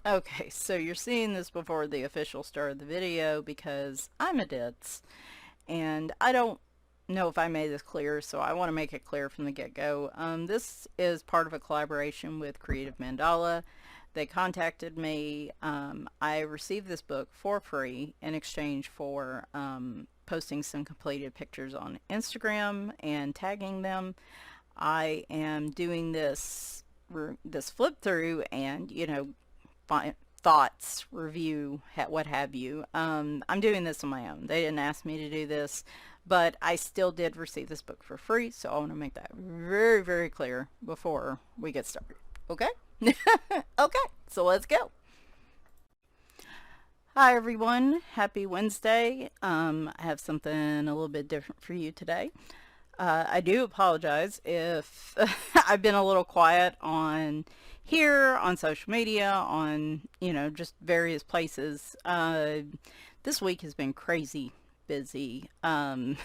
Okay, so you're seeing this before the official start of the video because I'm a ditz, and I don't know if I made this clear, so I want to make it clear from the get-go. This is part of a collaboration with Creative Mandala. They contacted me. I received this book for free in exchange for posting some completed pictures on Instagram and tagging them. I am doing this flip through and thoughts, review, what have you. I'm doing this on my own. They didn't ask me to do this, but I still did receive this book for free, so I want to make that very, very clear before we get started. Okay? Okay, so let's go. Hi everyone, happy Wednesday. I have something a little bit different for you today. I do apologize if I've been a little quiet on here, on social media, on, just various places. This week has been crazy busy. The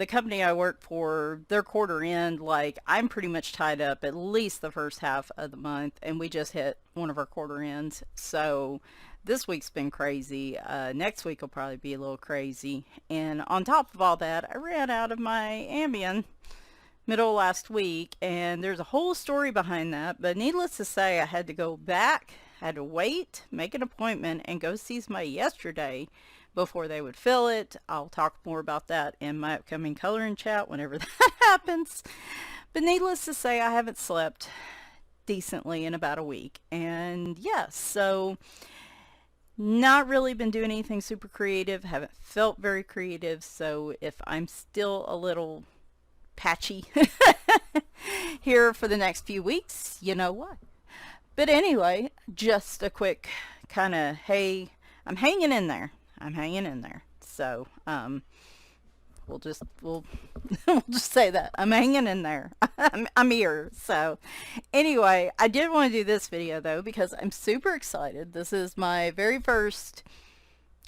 company I work for, their quarter end, like I'm pretty much tied up at least the first half of the month, and we just hit one of our quarter ends. So this week's been crazy. Next week will probably be a little crazy. And on top of all that, I ran out of my Ambien middle of last week, and there's a whole story behind that. But needless to say, I had to go back, had to wait, make an appointment, and go see somebody yesterday before they would fill it. I'll talk more about that in my upcoming coloring chat whenever that happens. But needless to say, I haven't slept decently in about a week. And yes, so not really been doing anything super creative, haven't felt very creative, so if I'm still a little patchy here for the next few weeks, you know why. But anyway, just a quick kind of, hey, I'm hanging in there. I'm hanging in there. So, we'll just say that I'm hanging in there. I'm here. So anyway, I did want to do this video though because I'm super excited. This is my very first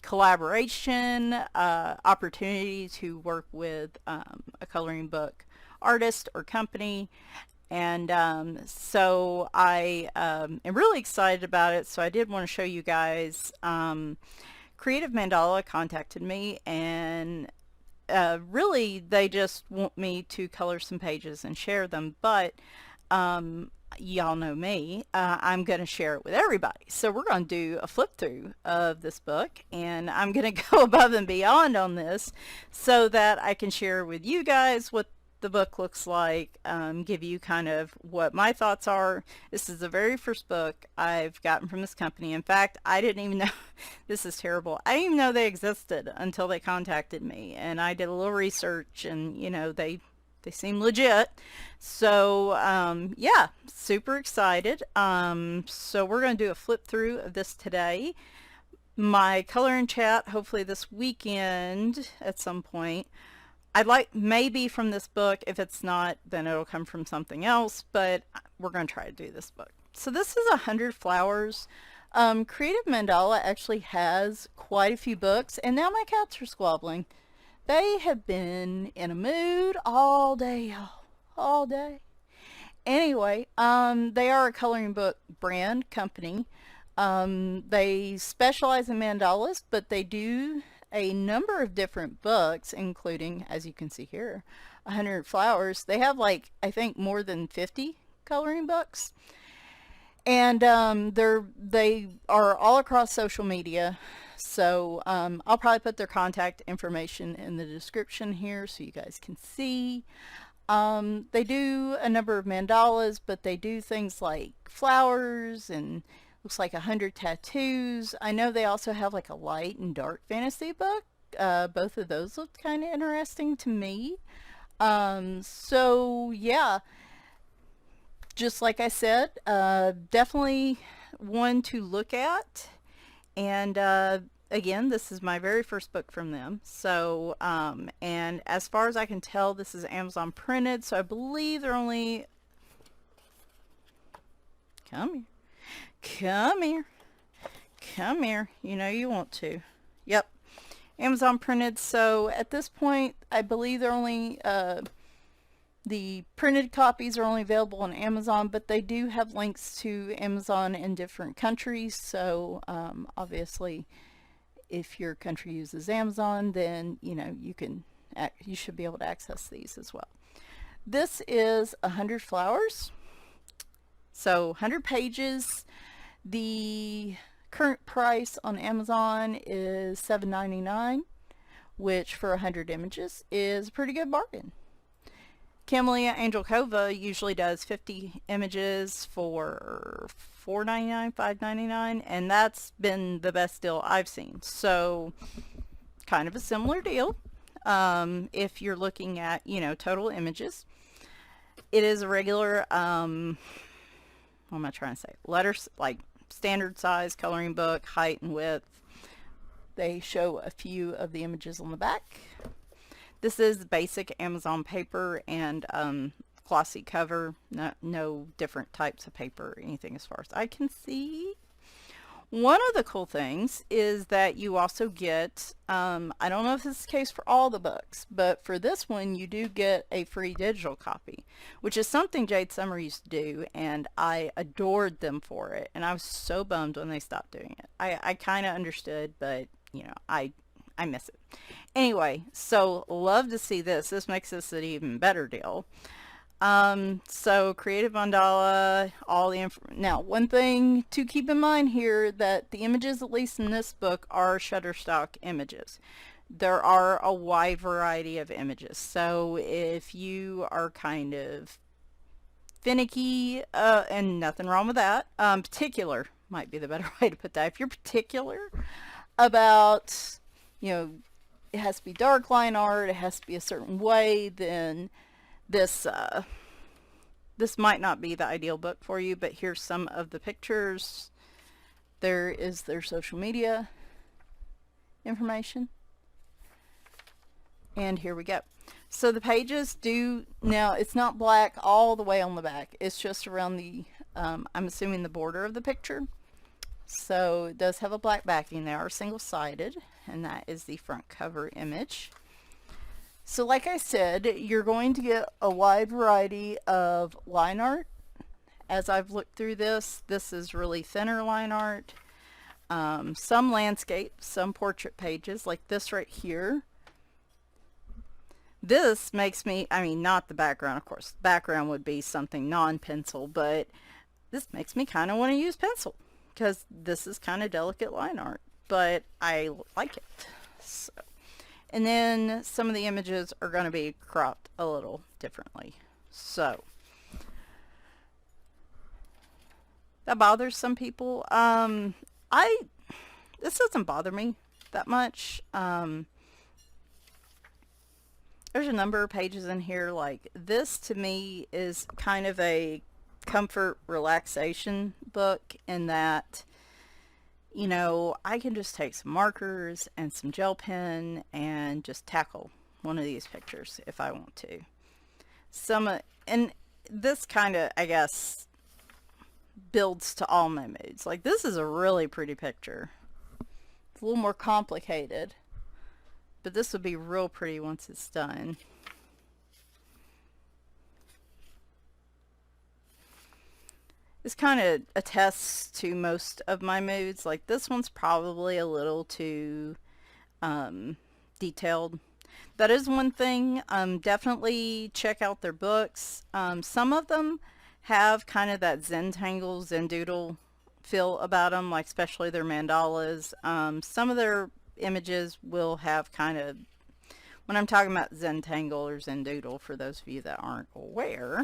collaboration opportunity to work with a coloring book artist or company. And so I am really excited about it. So I did want to show you guys. Creative Mandala contacted me, and really they just want me to color some pages and share them, but y'all know me, I'm going to share it with everybody. So we're going to do a flip through of this book, and I'm going to go above and beyond on this so that I can share with you guys what the book looks like, give you kind of what my thoughts are. This is the very first book I've gotten from this company. In fact, I didn't even know, this is terrible, I didn't even know they existed until they contacted me, and I did a little research, and they seem legit. So yeah, super excited. So we're going to do a flip through of this today. My coloring chat hopefully this weekend at some point. I'd like maybe from this book. If it's not, then it'll come from something else, but we're going to try to do this book. So this is 100 Flowers. Creative Mandala actually has quite a few books, and now my cats are squabbling. They have been in a mood all day, y'all. All day. Anyway, they are a coloring book brand company. They specialize in mandalas, but they do a number of different books, including, as you can see here, 100 Flowers. They have like, I think, more than 50 coloring books. And they are all across social media. So I'll probably put their contact information in the description here so you guys can see. They do a number of mandalas, but they do things like flowers and looks like 100 tattoos. I know they also have like a light and dark fantasy book. Both of those looked kind of interesting to me. So yeah, just like I said, definitely one to look at. And again, this is my very first book from them. So and as far as I can tell, this is Amazon printed, so I believe they're only, come here, come here, come here, you know you want to. Yep, Amazon printed. So at this point I believe they're only The printed copies are only available on Amazon, but they do have links to Amazon in different countries. So obviously, if your country uses Amazon, then you should be able to access these as well. This is 100 flowers, so 100 pages. The current price on Amazon is $7.99, which for 100 images is a pretty good bargain. Camellia Angelcova usually does 50 images for $4.99, $5.99, and that's been the best deal I've seen. So kind of a similar deal if you're looking at, total images. It is a regular, what am I trying to say? Letters, like standard size coloring book, height and width. They show a few of the images on the back. This is basic Amazon paper and glossy cover. No different types of paper or anything as far as I can see. One of the cool things is that you also get, I don't know if this is the case for all the books, but for this one you do get a free digital copy, which is something Jade Summer used to do, and I adored them for it, and I was so bummed when they stopped doing it. I kind of understood, but I miss it. Anyway, so love to see this. This makes this an even better deal. So Creative Mandala, all the now one thing to keep in mind here, that the images, at least in this book, are Shutterstock images. There are a wide variety of images. So if you are kind of finicky, and nothing wrong with that, particular might be the better way to put that. If you're particular about, it has to be dark line art, it has to be a certain way, then this might not be the ideal book for you. But here's some of the pictures. There is their social media information, and here we go. So the pages now it's not black all the way on the back, it's just around the I'm assuming the border of the picture. So it does have a black backing. They are single-sided, and that is the front cover image. So like I said, you're going to get a wide variety of line art. As I've looked through this is really thinner line art. Some landscape, some portrait pages, like this right here. This makes me, not the background, of course. The background would be something non-pencil, but this makes me kind of want to use pencil, because this is kind of delicate line art, but I like it. So, and then some of the images are going to be cropped a little differently. So that bothers some people. This doesn't bother me that much. There's a number of pages in here, like this to me is kind of a comfort relaxation book, in that I can just take some markers and some gel pen and just tackle one of these pictures if I want to. And this kind of, I guess, builds to all my moods. Like this is a really pretty picture. It's a little more complicated, but this would be real pretty once it's done. This kind of attests to most of my moods. Like this one's probably a little too detailed. That is one thing. Definitely check out their books. Some of them have kind of that Zentangle, Zendoodle feel about them, like especially their mandalas. Some of their images will have kind of, when I'm talking about Zentangle or Zendoodle, for those of you that aren't aware,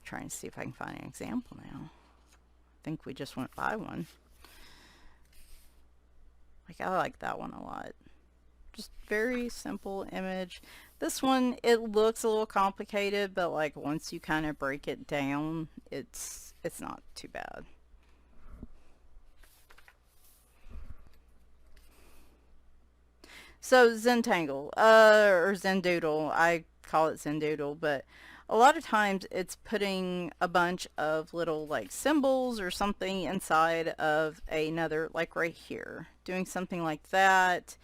trying to see if I can find an example now. I think we just went by one. Like, I like that one a lot. Just very simple image. This one, it looks a little complicated, but like once you kind of break it down, it's not too bad. So Zentangle, or Zendoodle, I call it Zendoodle, but a lot of times it's putting a bunch of little like symbols or something inside of another, like right here, doing something like that,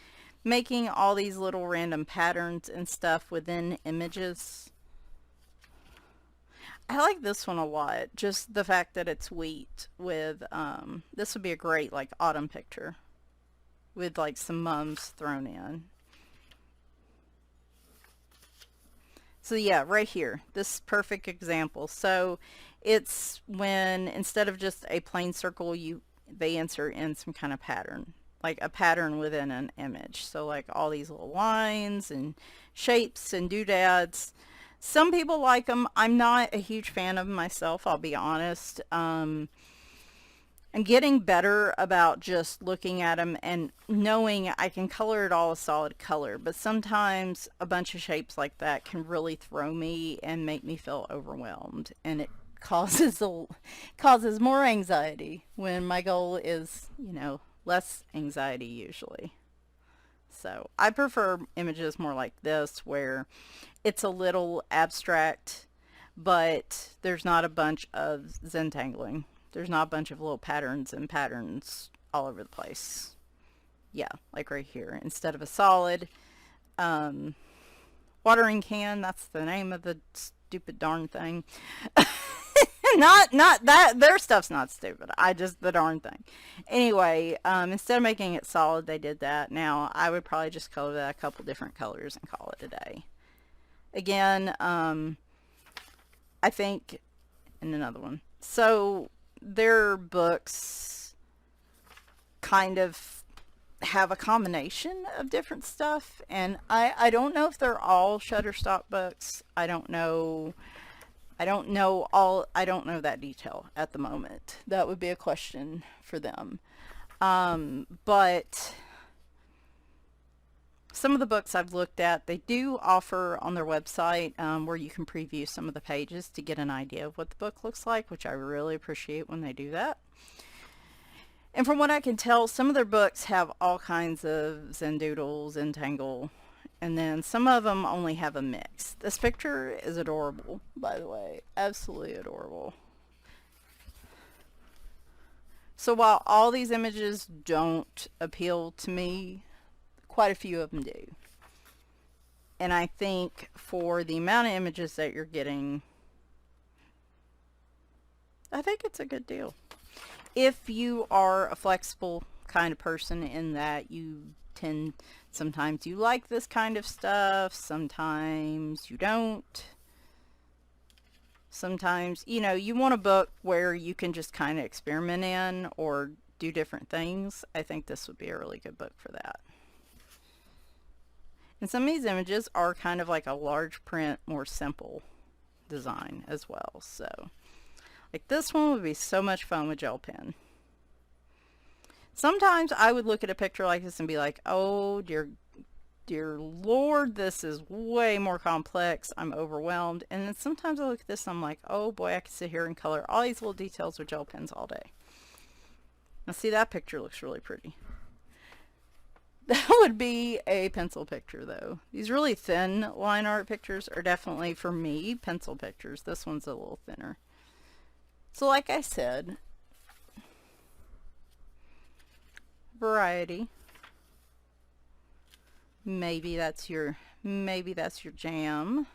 making all these little random patterns and stuff within images. I like this one a lot. Just the fact that it's wheat with, this would be a great like autumn picture with like some mums thrown in. So yeah, right here, this perfect example. So it's when instead of just a plain circle, they insert in some kind of pattern, like a pattern within an image. So like all these little lines and shapes and doodads. Some people like them. I'm not a huge fan of them myself, I'll be honest. I'm getting better about just looking at them and knowing I can color it all a solid color, but sometimes a bunch of shapes like that can really throw me and make me feel overwhelmed, and it causes more anxiety when my goal is, less anxiety usually. So I prefer images more like this where it's a little abstract, but there's not a bunch of Zentangling. There's not a bunch of little patterns and patterns all over the place. Yeah, like right here. Instead of a solid um, watering can, that's the name of the stupid darn thing. Not that their stuff's not stupid. I just the darn thing. Anyway, instead of making it solid, they did that. Now I would probably just color that a couple different colors and call it a day. Again, I think, and another one. So their books kind of have a combination of different stuff, and I don't know if they're all Shutterstock books. I don't know that detail at the moment. That would be a question for them. But some of the books I've looked at, they do offer on their website where you can preview some of the pages to get an idea of what the book looks like, which I really appreciate when they do that. And from what I can tell, some of their books have all kinds of Zendoodles, Zentangle, and then some of them only have a mix. This picture is adorable, by the way. Absolutely adorable. So while all these images don't appeal to me, quite a few of them do. And I think for the amount of images that you're getting, I think it's a good deal. If you are a flexible kind of person in that sometimes you like this kind of stuff, sometimes you don't. Sometimes, you want a book where you can just kind of experiment in or do different things. I think this would be a really good book for that. And some of these images are kind of like a large print, more simple design as well. So, like this one would be so much fun with gel pen. Sometimes I would look at a picture like this and be like, oh dear Lord, this is way more complex. I'm overwhelmed. And then sometimes I look at this and I'm like, oh boy, I could sit here and color all these little details with gel pens all day. Now see, that picture looks really pretty. That would be a pencil picture though. These really thin line art pictures are definitely, for me, pencil pictures. This one's a little thinner. So like I said, variety. Maybe that's your jam.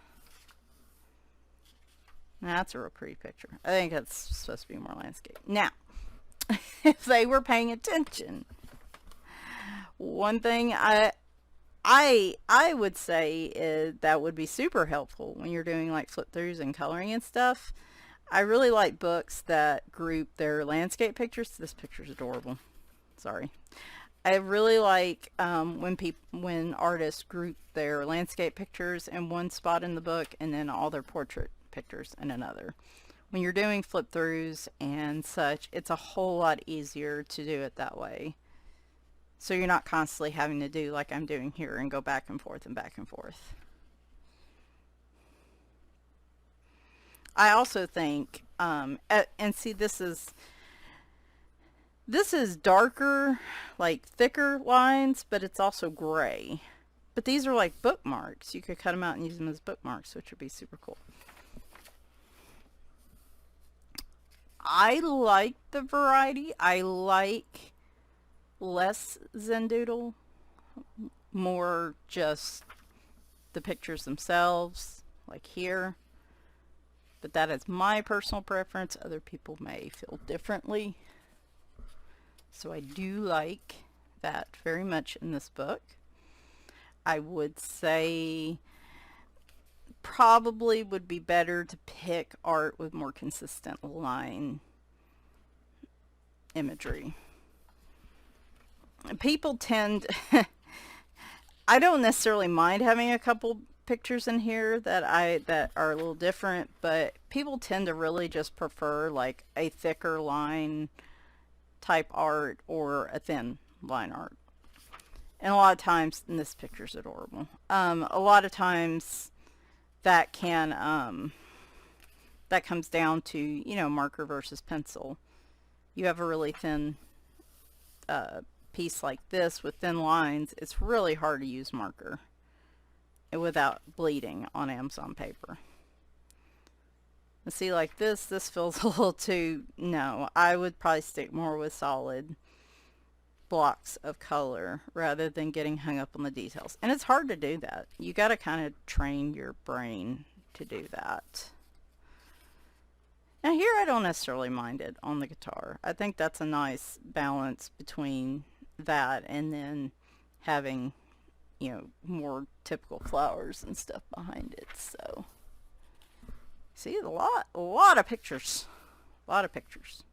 That's a real pretty picture. I think that's supposed to be more landscape. Now, if they were paying attention, one thing I would say is that would be super helpful when you're doing like flip throughs and coloring and stuff. I really like books that group their landscape pictures. This picture's adorable. Sorry. I really like when artists group their landscape pictures in one spot in the book and then all their portrait pictures in another. When you're doing flip throughs and such, it's a whole lot easier to do it that way. So you're not constantly having to do like I'm doing here and go back and forth and back and forth. I also think, and see, this is darker, like thicker lines, but it's also gray. But these are like bookmarks. You could cut them out and use them as bookmarks, which would be super cool. I like the variety. I like less Zendoodle, more just the pictures themselves, like here. but that is my personal preference. Other people may feel differently. So I do like that very much in this book. I would say probably would be better to pick art with more consistent line imagery. People tend I don't necessarily mind having a couple pictures in here that are a little different, but people tend to really just prefer like a thicker line type art or a thin line art. And a lot of times, and this picture's adorable, a lot of times that that comes down to, you know, marker versus pencil. You have a really thin piece like this with thin lines, it's really hard to use marker without bleeding on Amazon paper. And see, like this feels a little too, no, I would probably stick more with solid blocks of color rather than getting hung up on the details. And it's hard to do that. You got to kind of train your brain to do that. Now here I don't necessarily mind it on the guitar. I think that's a nice balance between that and then having, you know, more typical flowers and stuff behind it. So see, a lot of pictures. A lot of pictures.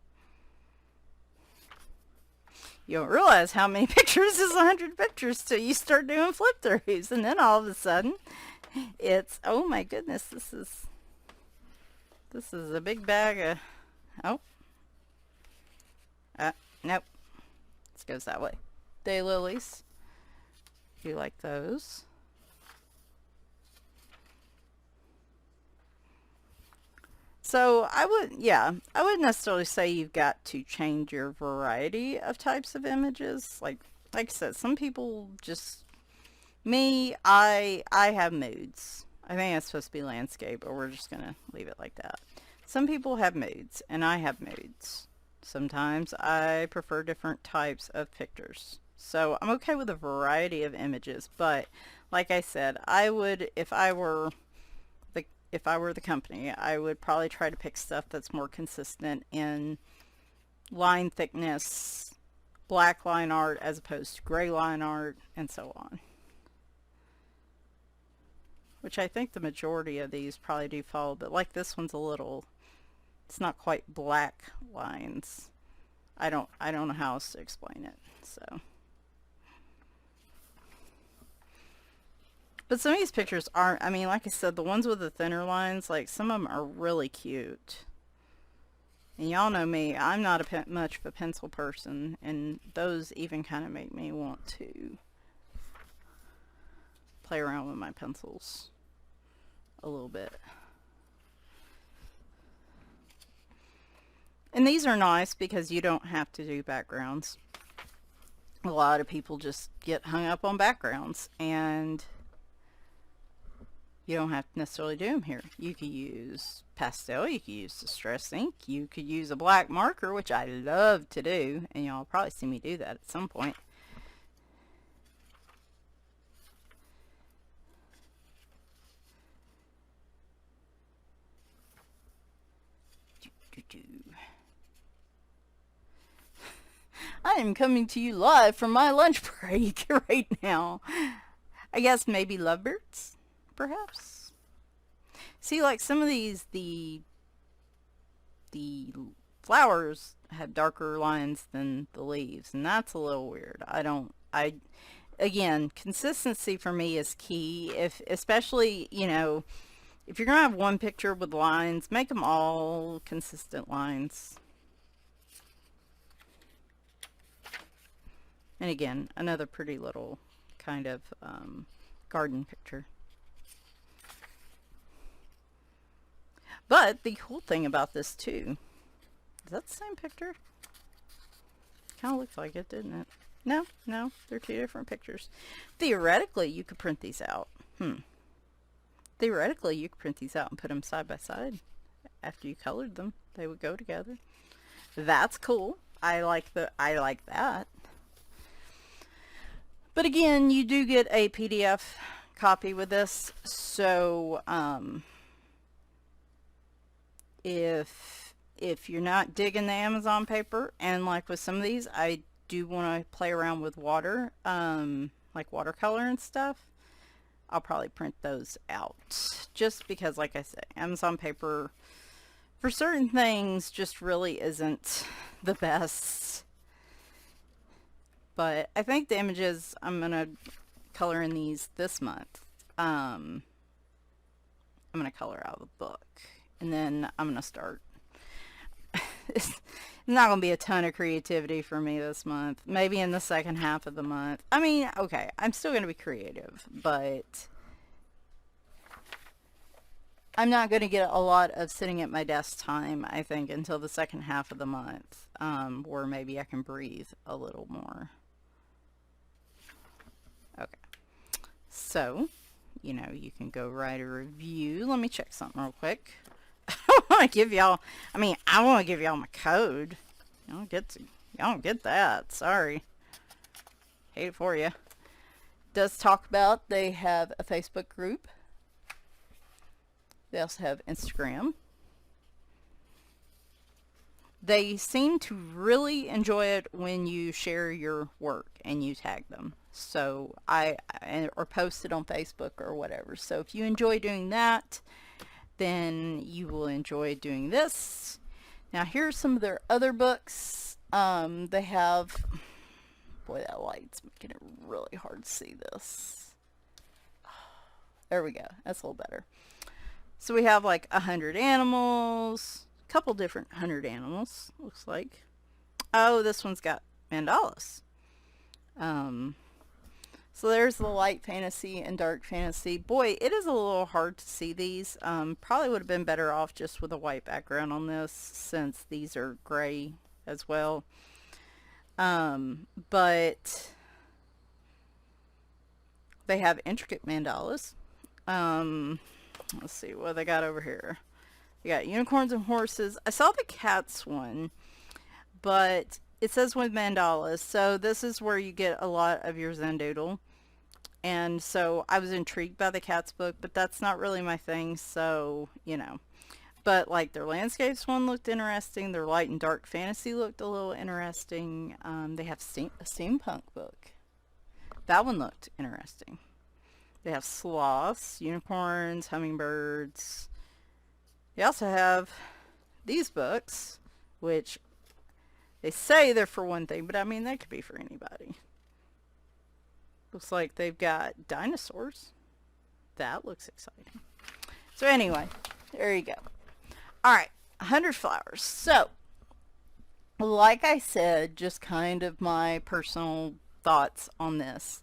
You don't realize how many pictures is 100 pictures till you start doing flip throughs, and then all of a sudden it's, oh my goodness, this is a big bag of, nope, this goes that way. Daylilies, you like those? So I wouldn't necessarily say you've got to change your variety of types of images. Like I said, some people just, me, I have moods. I think it's supposed to be landscape, but we're just gonna leave it like that. Some people have moods, and I have moods. Sometimes I prefer different types of pictures. So I'm okay with a variety of images, but like I said, I would, if I were the company, I would probably try to pick stuff that's more consistent in line thickness, black line art as opposed to gray line art, and so on. Which I think the majority of these probably do follow, but like this one's a little, it's not quite black lines. I don't know how else to explain it, so. But some of these pictures aren't, I mean, like I said, the ones with the thinner lines, like some of them are really cute. And y'all know me, I'm not much of a pencil person, and those even kind of make me want to play around with my pencils a little bit. And these are nice because you don't have to do backgrounds. A lot of people just get hung up on backgrounds, and you don't have to necessarily do them here. You could use pastel, you could use distress ink, you could use a black marker, which I love to do, and y'all probably see me do that at some point. I am coming to you live from my lunch break right now. I guess maybe lovebirds, perhaps. See, like some of these, the flowers have darker lines than the leaves, and that's a little weird. Again, consistency for me is key. Especially, you know, if you're gonna have one picture with lines, make them all consistent lines. And again, another pretty little kind of garden picture. But the cool thing about this too, is that the same picture? Kind of looks like it, didn't it? No, they're two different pictures. Theoretically, you could print these out. Theoretically, you could print these out and put them side by side. After you colored them, they would go together. That's cool. I like that. But again, you do get a PDF copy with this, so If you're not digging the Amazon paper, and like with some of these, I do want to play around with water, like watercolor and stuff, I'll probably print those out. Just because, like I said, Amazon paper for certain things just really isn't the best. But I think the images I'm going to color in these this month, I'm going to color out the book. And then I'm going to start. It's not going to be a ton of creativity for me this month. Maybe in the second half of the month. I mean, okay, I'm still going to be creative, but I'm not going to get a lot of sitting at my desk time, I think, until the second half of the month, where maybe I can breathe a little more. Okay, so, you can go write a review. Let me check something real quick. I want to give y'all, I want to give y'all my code. Y'all don't get that. Sorry. Hate it for you. Does talk about they have a Facebook group. They also have Instagram. They seem to really enjoy it when you share your work and you tag them. So or post it on Facebook or whatever. So if you enjoy doing that, then you will enjoy doing this. Now here's some of their other books. They have, boy, that light's making it really hard to see this. There we go. That's a little better. So we have like 100 animals, a couple different 100 animals, looks like. Oh, this one's got mandalas. So there's the light fantasy and dark fantasy. Boy, it is a little hard to see these. Probably would have been better off just with a white background on this, since these are gray as well. But they have intricate mandalas. Let's see what they got over here. They got unicorns and horses. I saw the cats one, but it says with mandalas. So this is where you get a lot of your Zendoodle. And so I was intrigued by the cats book, but that's not really my thing. So, but like their landscapes one looked interesting. Their light and dark fantasy looked a little interesting. They have a steampunk book. That one looked interesting. They have sloths, unicorns, hummingbirds. They also have these books, which they say they're for one thing, but I mean, they could be for anybody. Looks like they've got dinosaurs. That looks exciting. So anyway, there you go. All right, 100 flowers. So, like I said, just kind of my personal thoughts on this.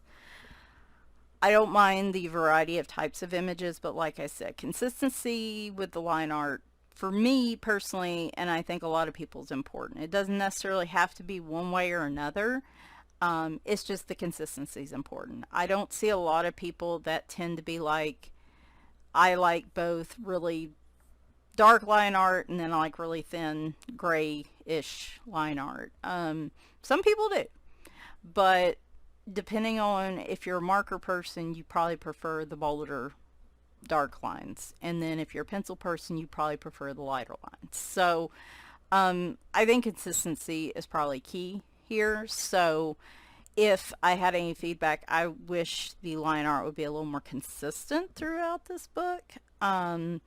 I don't mind the variety of types of images, but like I said, consistency with the line art, for me personally, and I think a lot of people, is important. It doesn't necessarily have to be one way or another. It's just the consistency is important. I don't see a lot of people that tend to be like, I like both really dark line art and then I like really thin gray-ish line art. Some people do, but depending on if you're a marker person, you probably prefer the bolder dark lines, and then if you're a pencil person, you probably prefer the lighter lines. So I think consistency is probably key here. So if I had any feedback, I wish the line art would be a little more consistent throughout this book. I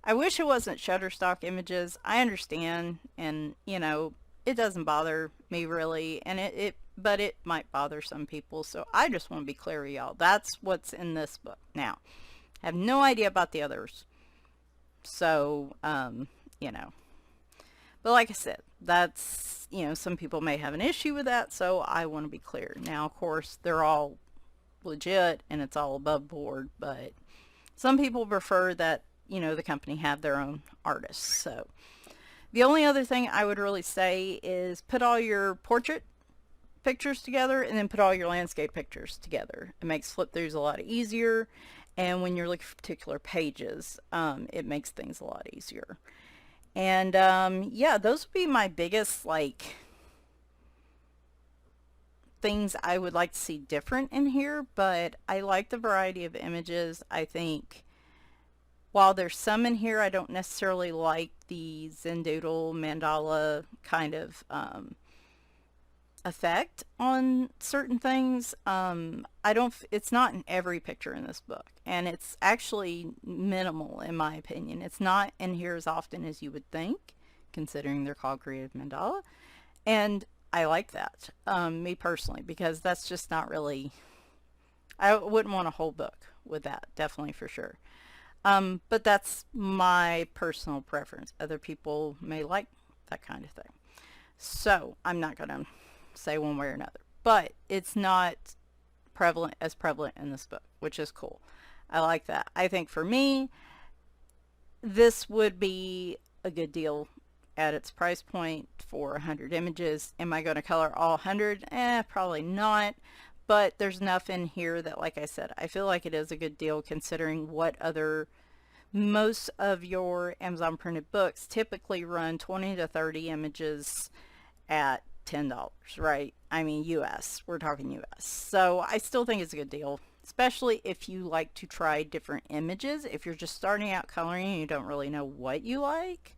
wish it wasn't Shutterstock images. I understand, and it doesn't bother me really, and but it might bother some people. So I just want to be clear with y'all. That's what's in this book. Now, I have no idea about the others. So, but like I said, that's, some people may have an issue with that. So I want to be clear. Now, of course, they're all legit and it's all above board, but some people prefer that, the company have their own artists. So the only other thing I would really say is put all your portrait pictures together and then put all your landscape pictures together. It makes flip throughs a lot easier, and when you're looking for particular pages, it makes things a lot easier. And yeah, those would be my biggest things I would like to see different in here. But I like the variety of images. I think while there's some in here I don't necessarily like the Zendoodle mandala kind of effect on certain things. I don't, it's not in every picture in this book, and it's actually minimal in my opinion. It's not in here as often as you would think, considering they're called creative mandala, and I like that, me personally, because that's just not really, I wouldn't want a whole book with that, definitely for sure. But that's my personal preference. Other people may like that kind of thing. So I'm not going to say one way or another, but it's not prevalent in this book, which is cool. I like that. I think for me, this would be a good deal at its price point for 100 images. Am I going to color all 100? Probably not. But there's enough in here that, like I said, I feel like it is a good deal considering what other, most of your Amazon printed books typically run 20 to 30 images at $10, right? I mean, US, we're talking US. So I still think it's a good deal, especially if you like to try different images. If you're just starting out coloring and you don't really know what you like,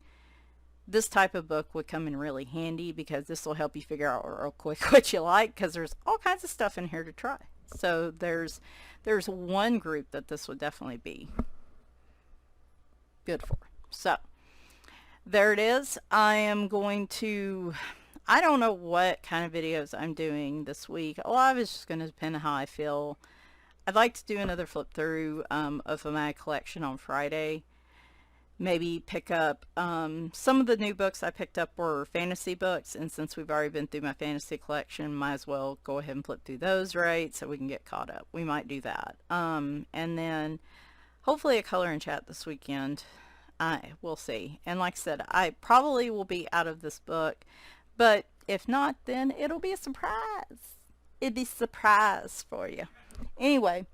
this type of book would come in really handy, because this will help you figure out real quick what you like, because there's all kinds of stuff in here to try. So there's one group that this would definitely be good for. So there it is. I am going to, I don't know what kind of videos I'm doing this week. A lot of it's just going to depend on how I feel. I'd like to do another flip through of my collection on Friday. Maybe pick up some of the new books I picked up were fantasy books, and since we've already been through my fantasy collection, might as well go ahead and flip through those, right, so we can get caught up. We might do that. And then hopefully a color and chat this weekend. We'll see. And like I said, I probably will be out of this book, but if not, then it'll be a surprise. It'd be a surprise for you. Anyway,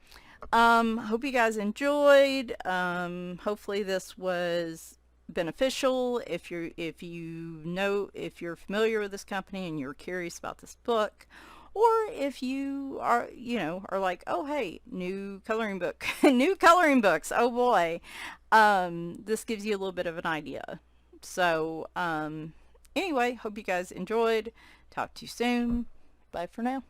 hope you guys enjoyed. Hopefully this was beneficial. If you're familiar with this company and you're curious about this book, or if you are, are like, oh hey, new coloring book, new coloring books, oh boy, this gives you a little bit of an idea. So anyway, hope you guys enjoyed. Talk to you soon. Bye for now.